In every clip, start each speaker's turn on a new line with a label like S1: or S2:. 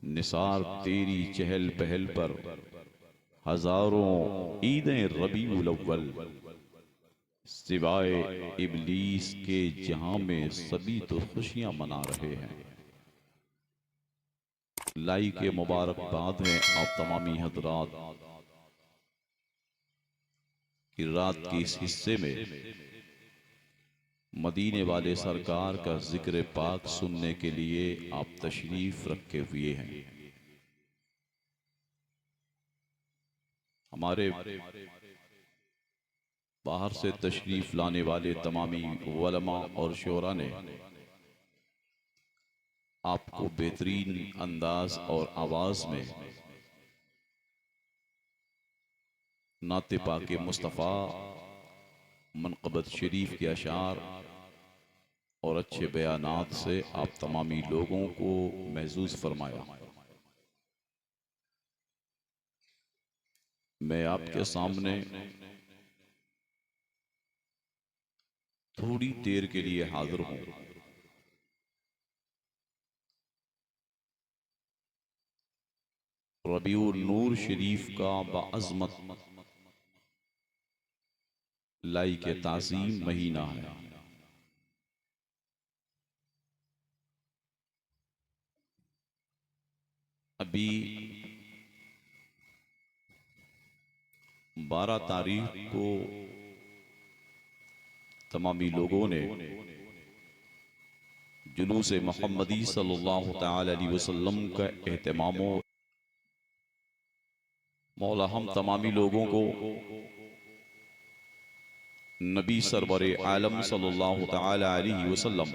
S1: निसार तेरी चहल पहल पर हजारों ईदें रबीउल अव्वल, सिवाय इबलीस के जहां में सभी तो खुशियां मना रहे हैं। लाई के मुबारकबाद हैं आप तमामी हजरात कि रात के इस हिस्से में मदीने वाले सरकार का जिक्र पाक सुनने के लिए आप तशरीफ रखे हुए हैं। हमारे बाहर से तशरीफ लाने वाले तमामी उलमा और शोरा ने आपको बेहतरीन अंदाज और आवाज में नाते पाके मुस्तफ़ा मनक़बत शरीफ के अशार और अच्छे बयानात से आप तमामी लोगों को महसूस फरमाया। मैं आपके सामने थोड़ी देर के लिए हाजिर हूं। रबीउल नूर शरीफ का बाअज़मत लाई के ताज़ीम महीना है। अभी 12 तारीख को तमामी लोगों ने जुलूस मोहम्मदी सल्लल्लाहु तआला अलैहि वसल्लम का एहतमाम, मौला हम तमामी लोगों को नबी सरवरे आलम सल्लल्लाहु तआला अलैहि वसल्लम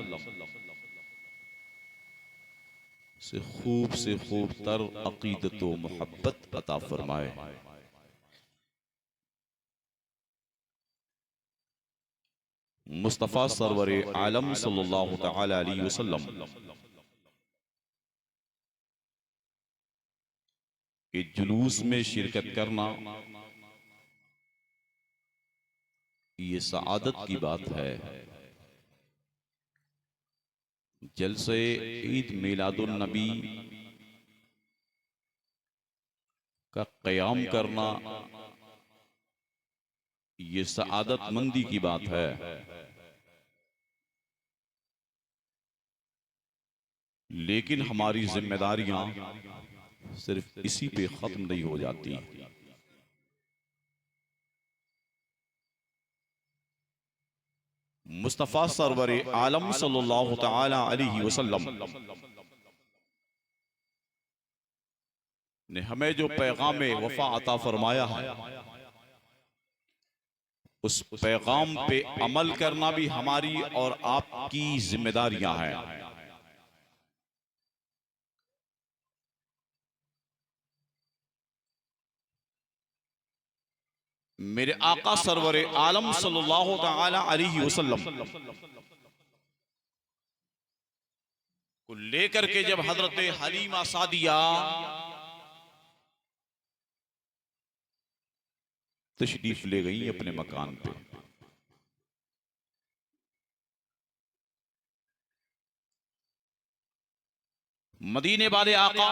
S1: से खूब तर अकीदत व मोहब्बत अता फरमाए। मुस्तफ़ा सरवरे आलम सल्लल्लाहु तआला अलैहि वसल्लम के जुलूस में शिरकत करना ये सआदत की बात है। जलसे ईद मिलादुन नबी का क़याम करना ये सआदत मंदी की बात है। लेकिन हमारी जिम्मेदारियां सिर्फ इसी पे खत्म नहीं हो जाती। मुस्तफ़ा सरवरे आलम सल्लल्लाहु तआला अलैहि वसल्लम ने हमें जो पैगाम वफा अता फरमाया है, उस पैगाम पे अमल करना भी हमारी और आपकी जिम्मेदारियां हैं। मेरे आका सरवरे आलम सल्लल्लाहु तआला अलैहि वसल्लम को लेकर के जब हजरत हलीमा सादिया तशरीफ ले गई अपने मकान पे, मदीने वाले आका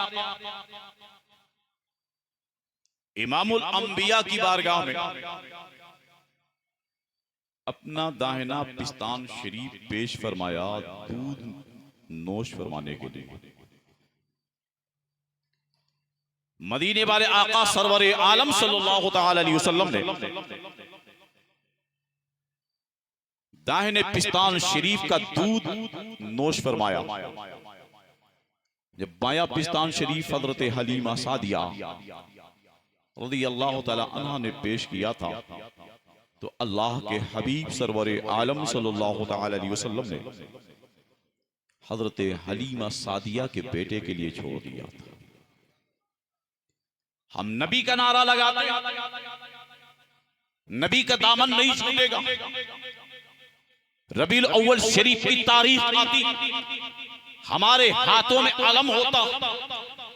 S1: इमामुल अंबिया की बारगाह में अपना दाहिना पिस्तान शरीफ पेश फरमाया दूध नोश फरमाने के लिए। मदीने वाले आका सरवरे आलम सल्लल्लाहु तआला अलैहि वसल्लम ने दाहिने पिस्तान शरीफ का दूध नोश फरमाया। जब बायां पिस्तान शरीफ हजरत हलीमा सादिया रज़ी अल्लाह तआला अन्हा ने पेश किया था, तो अल्लाह के हबीब सरवरे आलम सल्लल्लाहु तआला अलैहि वसल्लम ने हजरत हलीमा सादिया के बेटे के लिए छोड़ दिया था। हम नबी का नारा लगाते, नबी का दामन नहीं छूटेगा। रबीउल अव्वल शरीफ की तारीख आती, हमारे हाथों में अलम होता,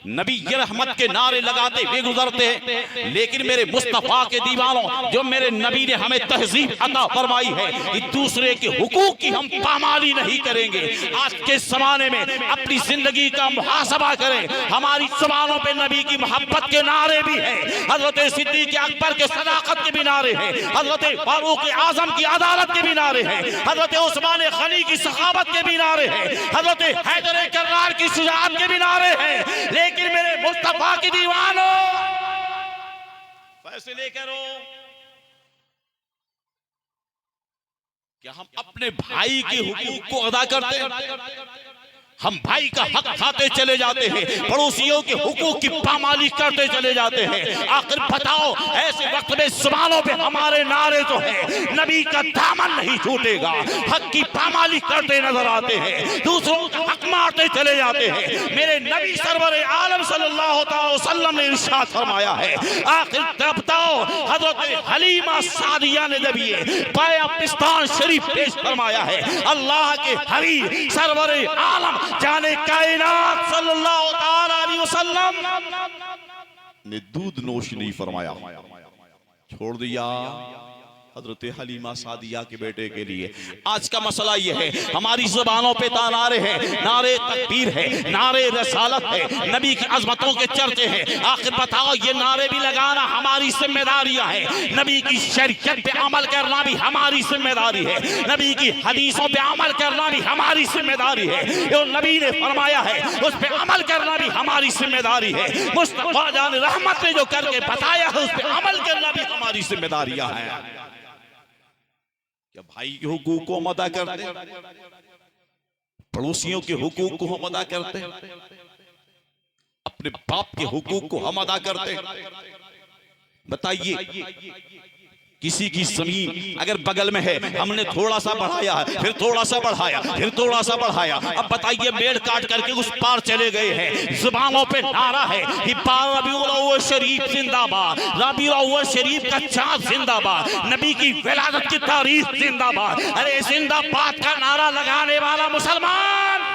S1: नबी ये रहमत के नारे लगाते हुए गुजरते हैं, लेकिन मेरे मुस्तफा के दीवानों, जो मेरे नबी ने हमें तहजीब अता फरमाई है, एक दूसरे के हुकूक की हम पामाली नहीं करेंगे। आज के जमाने में अपनी जिंदगी का मुहासबा करें। हमारी ज़ुबानों पे नबी की मोहब्बत के नारे भी हैं, हजरत सिद्दीक़ अकबर के सदाकत के भी नारे हैं, हजरत फारूक आजम की अदालत के भी नारे हैं, हजरत उस्मान गनी की सखावत के भी नारे हैं, हजरत हैदर कर्रार की शुजाअत के भी नारे हैं। लेकिन मेरे मुस्तफा की दीवानों, फैसले करो क्या हम अपने भाई के हुकूक को अदा करते हैं? हम भाई का हक खाते चले जाते हैं, पड़ोसियों के हुकूक की पामाली करते चले जाते हैं। आखिर बताओ, ऐसे वक्त में ज़ुबानों पे हमारे नारे जो है, नबी का दामन नहीं छूटेगा, हक की पामाली करते नजर आते हैं, दूसरों को हक मारते चले जाते हैं। मेरे नबी सरवर आलम सल्लल्लाहु अलैहि वसल्लम ने इरशाद फरमाया है, आखिर बताओ, हजरत हलीमा सादिया ने जब ये पाकिस्तान शरीफ पेश फरमाया है, अल्लाह के हबीब सरवर आलम जाने कायनात सल्लल्लाहु अलैहि वसल्लम ने दूध नोश नहीं फरमाया, छोड़ दिया हजरत हलीमा सादिया के बेटे के लिए। आज का मसला यह है, हमारी ज़ुबानों पे नारे हैं, नारे तकबीर है, नारे रसालत है, नबी की अजमतों के चर्चे हैं। आखिर बताओ, ये नारे भी लगाना हमारी जिम्मेदारियां है, नबी की शरीयत पे अमल करना भी हमारी जिम्मेदारी है, नबी की हदीसों पे अमल करना भी हमारी जिम्मेदारी है, जो नबी ने फरमाया है उस पे अमल करना भी हमारी जिम्मेदारी है, मुस्तफा जान रहमत ने जो करके बताया है उस पे अमल करना भी हमारी जिम्मेदारियां हैं। क्या भाई के हुकूक को हम अदा करते हैं? पड़ोसियों के हुकूक को हम अदा करते हैं? अपने बाप के हुकूक को हम अदा करते हैं? बताइए, किसी की जमीन अगर बगल में है, हमने थोड़ा सा बढ़ाया, फिर थोड़ा सा बढ़ाया, फिर थोड़ा सा बढ़ाया, अब बताइए मेड़ काट करके उस पार चले गए हैं। जुबानों पे नारा है कि रबीउल अव्वल शरीफ जिंदाबाद, रबीउल अव्वल शरीफ का चाँद जिंदाबाद, नबी की विलादत की तारीख जिंदाबाद। अरे जिंदाबाद का नारा लगाने वाला मुसलमान,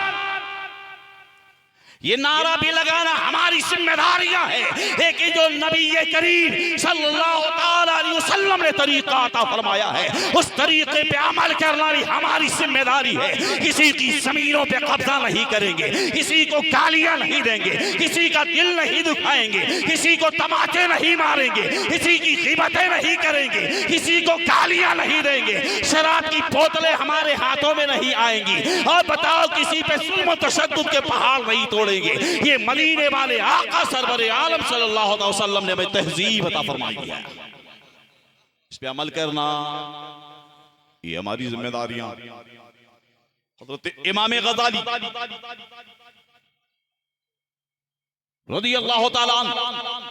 S1: ये नारा भी लगाना हमारी जिम्मेदारियां है, लेकिन जो नबी करीम सल्लल्लाहु अलैहि वसल्लम ने तरीका अता फरमाया है, उस तरीके पे अमल करना भी हमारी जिम्मेदारी है। किसी की जमीनों पे कब्जा नहीं करेंगे, किसी को गालियां नहीं देंगे, किसी का दिल नहीं दुखाएंगे, किसी को तमाचे नहीं मारेंगे, किसी की गिबतें नहीं करेंगे, किसी को गालियां नहीं देंगे, शराब की बोतलें हमारे हाथों में नहीं आएंगी, और बताओ किसी पे जुल्म तशद्दुद के पहाड़ नहीं तोड़ेंगे। ये मदीने वाले आका सरवर आलम सल्लल्लाहु अलैहि वसल्लम ने हमें तहजीब अता फरमाई है, इस पे अमल करना ये हमारी जिम्मेदारियां। हज़रत इमाम गज़ाली रज़ी अल्लाह ताला अन्हा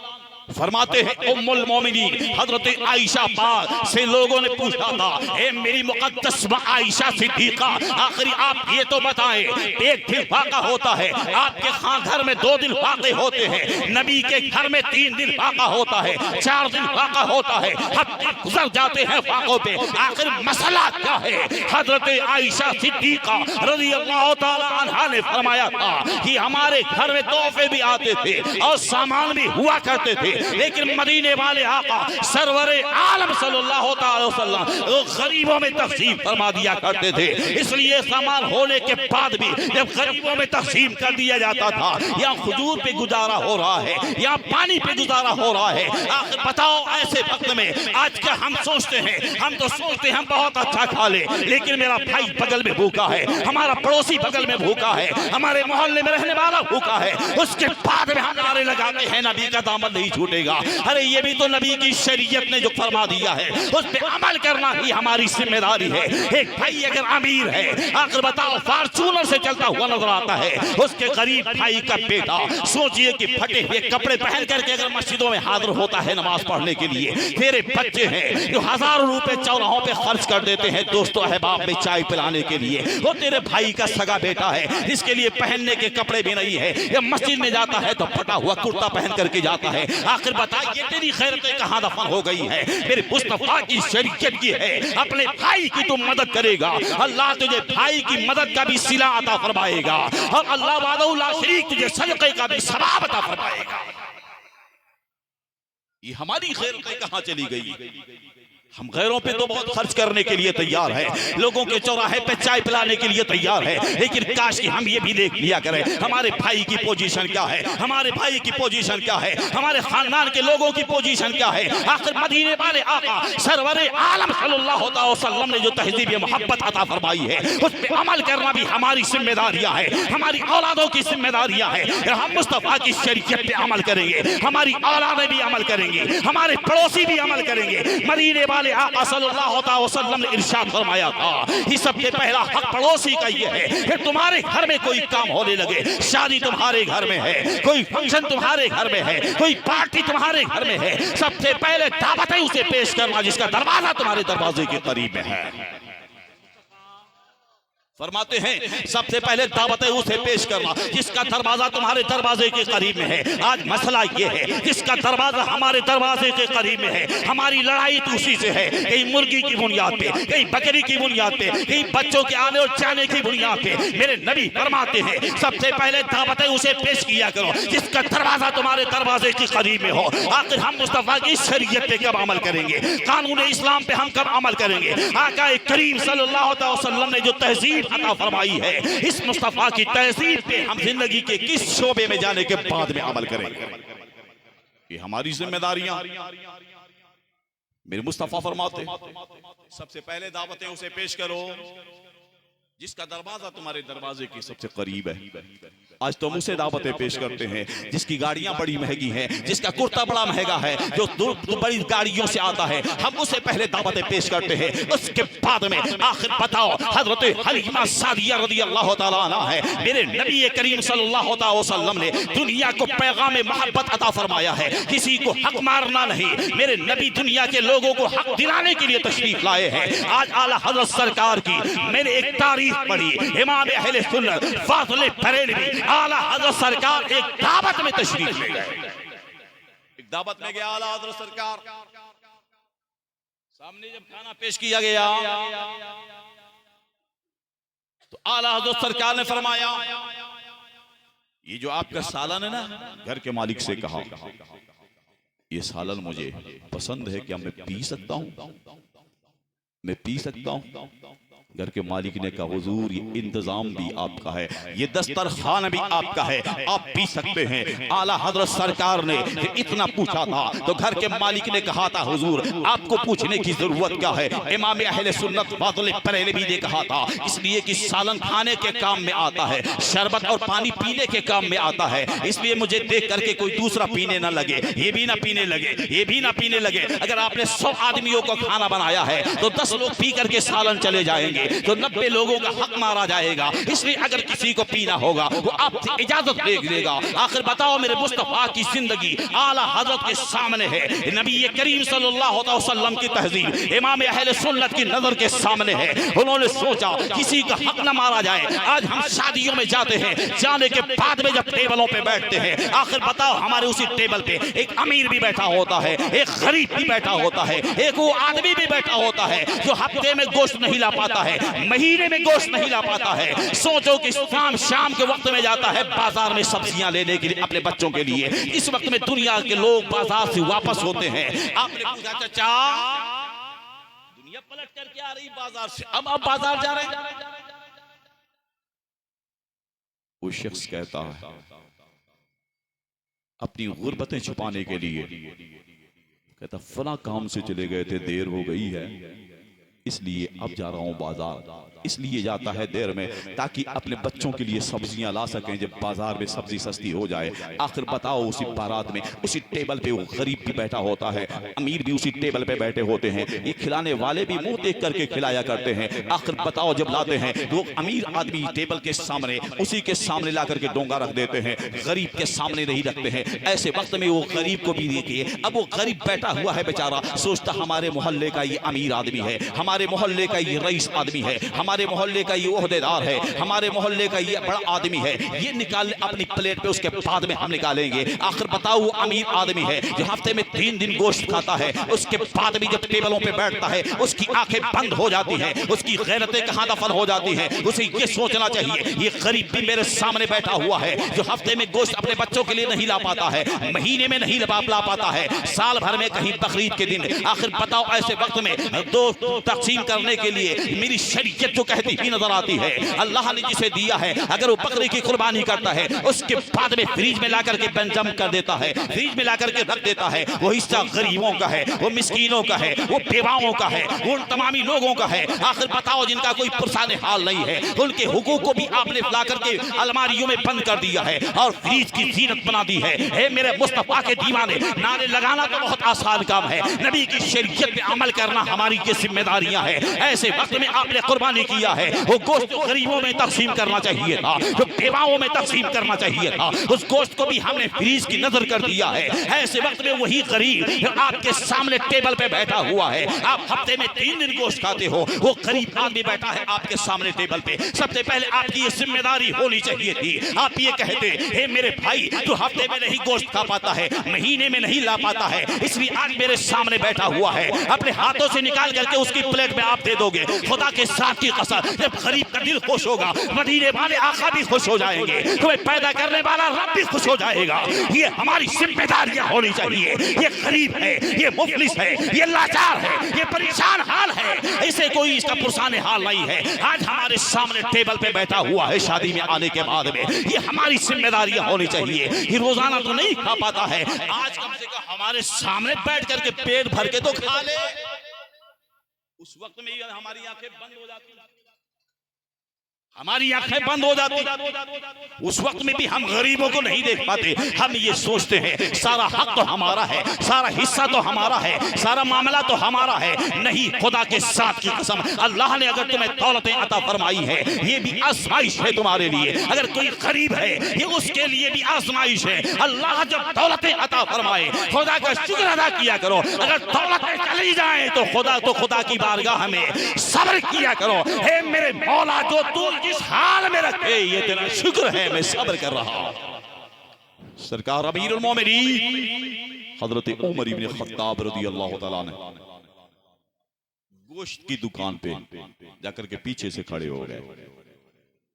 S1: फरमाते हैं, उम्मुल मोमिनीन हजरत आयशा पाक से लोगों ने पूछा था, ए मेरी मुक़द्दस आयशा सिद्दीक़ा, आखिरी आप ये तो बताएं, एक दिन वाक़ा होता है, आपके घर में 2 दिन वाक़े होते हैं, नबी के घर में 3 दिन वाक़ा होता है, 4 दिन वाक़ा होता है, हफ्ते गुजर जाते हैं वाक़ों पे, आखिर मसला क्या है? हजरत आयशा सिद्दीक़ा रज़ी अल्लाह ताला अन्हा ने फरमाया था कि हमारे घर में तोहफे भी आते थे और सामान भी हुआ करते थे, लेकिन मदीने वाले आका सरवरे आलम सल्लल्लाहु अलैहि वसल्लम वो गरीबों में तक़सीम फरमा दिया करते थे। इसलिए सामान होने के बाद भी जब गरीबों में तक़सीम कर दिया जाता था, या खजूर पे गुजारा हो रहा है या पानी पे गुजारा हो रहा है, आखिर बताओ ऐसे वक्त में आज का हम सोचते हैं, हम तो सोचते हैं हम बहुत अच्छा खा ले, लेकिन मेरा भाई बगल में भूखा है, हमारा पड़ोसी बगल में भूखा है, हमारे मोहल्ले में रहने वाला भूखा है, उसके बाद में हम नारे लगाते हैं नबी का दामन नहीं छूटेगा। अरे ये भी तो नबी की शरीयत ने जो फरमा दिया है उस पे अमल करना ही हमारी जिम्मेदारी है। एक भाई अगर अमीर है, आखिर बताओ फॉर्च्यूनर से चलता हुआ नजर आता है, उसके गरीब भाई का बेटा सोचिए कि फटे हुए कपड़े पहन करके अगर मस्जिदों में हाजिर होता है नमाज पढ़ने के लिए, तेरे बच्चे हैं जो हजारों रुपए चौराहों पे खर्च कर देते हैं दोस्तों अहबाब में चाय पिलाने के लिए, वो तेरे भाई का सगा बेटा है जिसके लिए पहनने के कपड़े भी नहीं है, या मस्जिद में जाता है तो फटा हुआ कुर्ता पहन करके जाता है, आखिर बता ये तेरी खैरतें कहाँ दफन हो गई है? मेरे मुस्तफा की शरीयत ये है, अपने भाई की तुम मदद करेगा, अल्लाह तुझे भाई की मदद का भी सिला अता फरमाएगा, और अल्लाह वादहू ला शरीक तुझे सदक़े का भी सवाब अता फरमाएगा। ये हमारी खैरतें कहाँ चली गई? हम गैरों पे तो बहुत खर्च करने के लिए तैयार है, लोगों के चौराहे पे चाय पिलाने के लिए तैयार है, लेकिन काश कि हम ये भी देख लिया करें हमारे भाई की पोजीशन क्या है, हमारे भाई की पोजीशन क्या है, हमारे खानदान के लोगों की पोजीशन क्या है। आखिर मदीने वाले आका सरवरे आलम सल्लल्लाहु अलैहि वसल्लम ने जो तहज़ीब मोहब्बत अता फरमाई है, उस पे अमल करना भी हमारी जिम्मेदारियां है, हमारी औलादों की जिम्मेदारियां है। हम मुस्तफा की शरीयत पे अमल करेंगे, हमारी औलादें भी अमल करेंगे, हमारे पड़ोसी भी अमल करेंगे। मदीने आका सल्लल्लाहु अलैहि वसल्लम ने इरशाद फरमाया था, ये सबसे पहला हक पड़ोसी का ये है कि तुम्हारे घर में कोई काम होने लगे, शादी तुम्हारे घर में है, कोई फंक्शन तुम्हारे घर में है, कोई पार्टी तुम्हारे घर में है, सबसे पहले दावत है उसे पेश करना जिसका दरवाजा तुम्हारे दरवाजे के करीब में है। फरमाते हैं सबसे पहले दावत है उसे पेश करना जिसका दरवाजा तुम्हारे दरवाजे के करीब में है। आज मसला ये है जिसका दरवाजा हमारे दरवाजे के करीब में है, हमारी लड़ाई तो उसी से है, कहीं मुर्गी की बुनियाद पे, कहीं बकरी की बुनियाद पे, कहीं बच्चों के आने और जाने की बुनियाद पे। मेरे नबी फरमाते हैं सबसे पहले दावत है उसे पेश किया करो जिसका दरवाजा तुम्हारे दरवाजे के करीब में हो। आखिर हम मुस्तफा की शरीयत पे कब अमल करेंगे, कानून इस्लाम पे हम कब अमल करेंगे? आका करीम सल्लल्लाहु अलैहि वसल्लम ने जो तहजीब अता फरमाई है, इस मुस्तफा की तहजीब पे हम जिंदगी के किस शोबे में जाने के बाद में अमल करेंगे? ये हमारी जिम्मेदारियां। मेरे मुस्तफा फरमाते सबसे पहले दावतें उसे पेश करो जिसका दरवाजा तुम्हारे दरवाजे के सबसे करीब है। आज तो हम उसे दावतें पेश करते हैं जिसकी गाड़ियां बड़ी महंगी हैं, जिसका कुर्ता बड़ा महंगा है, जो बड़ी गाड़ियों से आता है, हम उसे पहले दावतें पेश करते हैं। उसके बाद में आखिर बताओ हजरत हलीमा सादिया रज़ियल्लाहु ताला अन्हा है, मेरे नबी करीम सल्लल्लाहु अलैहि वसल्लम ने दुनिया को पैगाम मोहब्बत अता फरमाया है, किसी को हक मारना नहीं। मेरे नबी दुनिया के लोगों को हक दिलाने के लिए तशरीफ लाए हैं। आज आला हजरत सरकार की मैंने एक तारीख पढ़ी, इमाम अहले सुन्नत फाज़िल बरेलवी आला हजरत सरकार एक दावत में तशरीफ ले गए। एक दावत में गया आला हजरत सरकार, सामने जब खाना पेश किया गया तो आला हजरत सरकार ने फरमाया ये जो आपका सालन है ना, घर के मालिक से कहा ये सालन मुझे पसंद है, क्या मैं पी सकता हूं? मैं पी सकता हूं? घर के मालिक ने कहा हुजूर ये इंतजाम भी आपका है, ये दस्तरखान भी आपका है, आप पी सकते हैं। आला हजरत सरकार ने इतना पूछा था तो घर के मालिक ने कहा था हुजूर आपको पूछने की जरूरत क्या है। इमाम अहले सुन्नत फाज़िल बरेलवी ने कहा था इसलिए कि सालन खाने के काम में आता है, शरबत और पानी पीने के काम में आता है, इसलिए मुझे देख करके कोई दूसरा पीने ना लगे, ये भी ना पीने लगे, ये भी ना पीने लगे। अगर आपने 100 आदमियों को खाना बनाया है तो 10 लोग पी करके सालन चले जाएंगे तो 90 लोगों का हक मारा जाएगा। इसलिए अगर किसी को पीना होगा वो आपसे इजाजत ले लेगा। आखिर बताओ मेरे मुस्तफा की जिंदगी आला हजरत के सामने है, नबी करीम सल्लल्लाहु अलैहि वसल्लम की तहजीब इमाम अहले सुन्नत की नजर के सामने है। उन्होंने सोचा किसी का हक न मारा जाए। आज हम शादियों में जाते हैं, जाने के बाद में जब टेबलों पे बैठते हैं, आखिर बताओ हमारे उसी टेबल पे एक अमीर भी बैठा होता है, एक गरीब भी बैठा होता है, एक वो आदमी भी बैठा होता है जो हफ्ते में गोश्त नहीं ला पाता है, महीने में गोश्त नहीं ला पाता है। सोचो कि शाम के वक्त में जाता है बाजार में सब्जियां लेने के लिए अपने बच्चों के लिए। इस वक्त में दुनिया के लोग बाजार से वापस होते हैं। आपने पूछा चाचा दुनिया पलट करके आ रही बाजार से, अब आप बाजार जा रहे हैं? वो शख्स कहता है अपनी गुर्बतें छुपाने के लिए, कहता फला काम से चले गए थे, देर हो गई है इसलिए अब जा रहा हूं बाजार। इसलिए जाता है देर में ताकि अपने बच्चों के लिए सब्जियां ला सकें जब बाजार में सब्जी सस्ती हो जाए। आखिर बताओ उसी बारात में उसी टेबल पे वो गरीब भी बैठा होता है, अमीर भी उसी टेबल पे बैठे होते हैं, ये खिलाने वाले भी मुंह देख करके खिलाया करते हैं। आखिर बताओ जब लाते हैं तो अमीर आदमी टेबल के सामने उसी के सामने ला करके डोंगा रख देते हैं, गरीब के सामने नहीं रखते हैं। ऐसे वक्त में वो गरीब को भी देखिए, अब वो गरीब बैठा हुआ है बेचारा, सोचता हमारे मोहल्ले का ये अमीर आदमी है, हमारे मोहल्ले का ये रईस आदमी है, हमारे मोहल्ले का ये ओहदेदार है, हमारे मोहल्ले का ये बड़ा आदमी है, ये निकाल अपनी प्लेट पे, उसके बाद में हम निकालेंगे। आखिर बताओ वो अमीर आदमी है जो हफ्ते में 3 दिन गोश्त खाता है, उसके बाद भी जब टेबलों पे बैठता है उसकी आंखें बंद हो जाती हैं, उसकी गैरतें कहां दफन हो जाती हैं। उसे ये सोचना चाहिए ये गरीब भी मेरे सामने बैठा हुआ है जो हफ्ते में गोश्त अपने बच्चों के लिए नहीं ला पाता है, महीने में नहीं ला पाता है, साल भर में कहीं बकरीद के दिन। आखिर बताओ ऐसे वक्त में दो तकसीम करने के लिए मेरी शरीयत जो कहती ही नजर आती है। अल्लाह ने जिसे दिया है अगर वो बकरी की कुर्बानी करता है उसके बाद में फ्रिज में ला करके बंजम कर देता है, फ्रिज में ला करके रख देता है, वो हिस्सा गरीबों का है, वो मिस्कीनों का है, वो बेवाओं का है, वो उन तमामी लोगों का है। आखिर बताओ जिनका कोई पुरसाने हाल नहीं है, उनके हुकूक को भी आपने ला करके अलमारियों में बंद कर दिया है और फ्रिज की जीनत बना दी है। हे मेरे मुस्तफा के दीवाने, नारे लगाना तो बहुत आसान काम है, नबी की शरीयत पे अमल करना हमारी ये जिम्मेदारियां है। ऐसे वक्त में आपने कुर्बानी किया है, वो गोश्त गरीबों में तकसीम करना चाहिए था, जो बेवाओं में तकसीम करना चाहिए था, उस गोश्त को भी हमने फ्रीज की नजर कर दिया है। ऐसे वक्त में वही गरीब आपके सामने टेबल पे बैठा हुआ है, आप हफ्ते में 3 दिन गोश्त खाते हो, वो गरीब आदमी बैठा है आपके सामने टेबल पे। सबसे पहले आपकी ये जिम्मेदारी होनी चाहिए थी, आप ये कहते हे मेरे भाई तू हफ्ते में नहीं गोश्त खा पाता है, महीने में नहीं ला पाता है, इसलिए आज मेरे सामने बैठा हुआ है, अपने हाथों से निकाल करके उसकी प्लेट में आप दे दोगे। खुदा के साथ की कसम, जब गरीब का दिल खुश होगा मदीने वाले आका भी खुश हो जाएंगे, तुम्हें पैदा करने वाला रब भी खुश हो जाएगा। ये हमारी जिम्मेदारियां होनी चाहिए। ये गरीब है, ये मुफलिस है, ये लाचार है, ये परेशान हाल है, इसे कोई इसका पुरसाने हाल नहीं है, आज हमारे सामने टेबल पे बैठा हुआ है शादी में आने के बाद में। ये हमारी जिम्मेदारियां होनी चाहिए। ये रोजाना तो नहीं खा पाता है, आज कम से कम हमारे सामने बैठ करके पेट भर के तो खा ले। उस वक्त में हमारी आंखें बंद हो जाती, हमारी आंखें बंद हो जाती, उस वक्त में भी हम गरीबों को नहीं देख पाते। हम ये सोचते हैं सारा हक तो हमारा है, सारा हिस्सा तो हमारा है, सारा मामला तो हमारा है। नहीं, खुदा के साथ की कसम, अल्लाह ने अगर तुम्हें दौलतें अता फरमाई है ये भी आजमाइश है तुम्हारे लिए। अगर कोई गरीब है ये उसके लिए भी आजमाइश है। अल्लाह जब दौलतें अता फरमाए खुदा का शुक्र अदा किया करो। अगर दौलतें चली जाए तो खुदा की बारगाह में सब्र किया करो। हे मेरे मौला जो तू जिस हाल में रखे ये तेरा शुक्र है, मैं सब्र कर रहा हूं। सरकार अमीरुल मोमिनीन हजरत उमर इब्न खत्ताब रज़ियल्लाहु तआला अन्हु गोश्त की दुकान पे जाकर के पीछे से खड़े हो गए।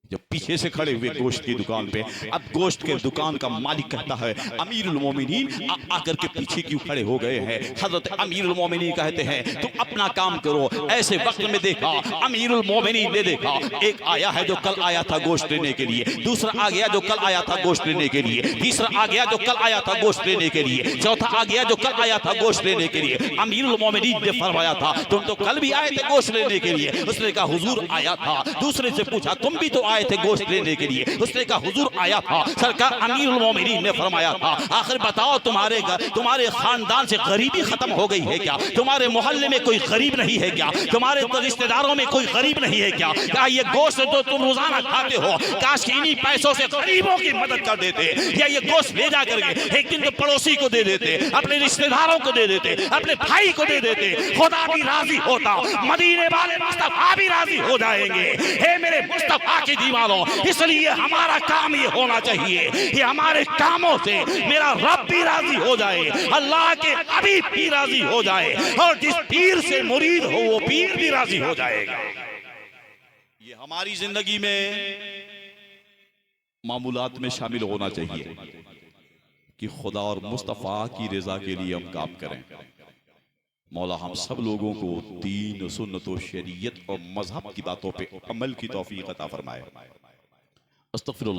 S1: जब पीछे से खड़े हुए गोश्त की दुकान पे, अब गोश्त के दुकान का मालिक कहता है अमीरुल मोमिनीन आकर के पीछे क्यों खड़े हो गए हैं। हजरत अमीरुल मोमिनीन कहते हैं तुम अपना काम करो। ऐसे वक्त में देखा अमीरुल मोमिनीन ने देखा एक आया है जो कल आया था गोश्त लेने के लिए, दूसरा आ गया जो कल आया था गोश्त लेने के लिए, तीसरा आ गया जो कल आया था गोश्त लेने के लिए, चौथा आ गया जो कल आया था गोश्त लेने के लिए। अमीरुल मोमिनीन ने फरमाया था तुम तो कल भी आए थे गोश्त लेने के लिए। उसने कहा हुजूर आया था। दूसरे से पूछा तुम भी तो आए थे गोश्त लेने के लिए। उसने कहा हुजूर आया था। सरकार अमीरुल मोमिनीन ने फरमाया था आखिर बताओ तुम्हारे खानदान से गरीबी खत्म हो गई है क्या? तुम्हारे मोहल्ले में कोई गरीब नहीं है क्या? तुम्हारे रिश्तेदारों में कोई गरीब नहीं है क्या? क्या ये गोश्त जो तुम रोजाना खाते हो काश कि इन्हीं पैसों से गरीबों की मदद कर देते, या ये गोश्त ले जा करके एक दिन तो पड़ोसी को दे देते, अपने रिश्तेदारों को दे देते, अपने भाई को दे देते, खुदा भी राजी होता, मदीने वाले मुस्तफा भी राजी हो जाएंगे। हे मेरे मुस्तफा के दीवानों, इसलिए हमारा काम ये होना चाहिए कि हमारे कामों से मेरा रब भी राजी हो जाए, अल्लाह के हबीब भी राजी हो जाए, और जिस पीर से मुरीद हो वो पीर भी राजी हो जाएगा। ये हमारी जिंदगी में मामूलात में शामिल होना चाहिए कि खुदा और मुस्तफा की रजा के लिए हम काम करें। मौला हम सब लोगों को दीन, सुन्नत और शरीयत और मजहब की बातों पे अमल की तौफीक अता फरमाए। अस्तगफिरुल्लाह।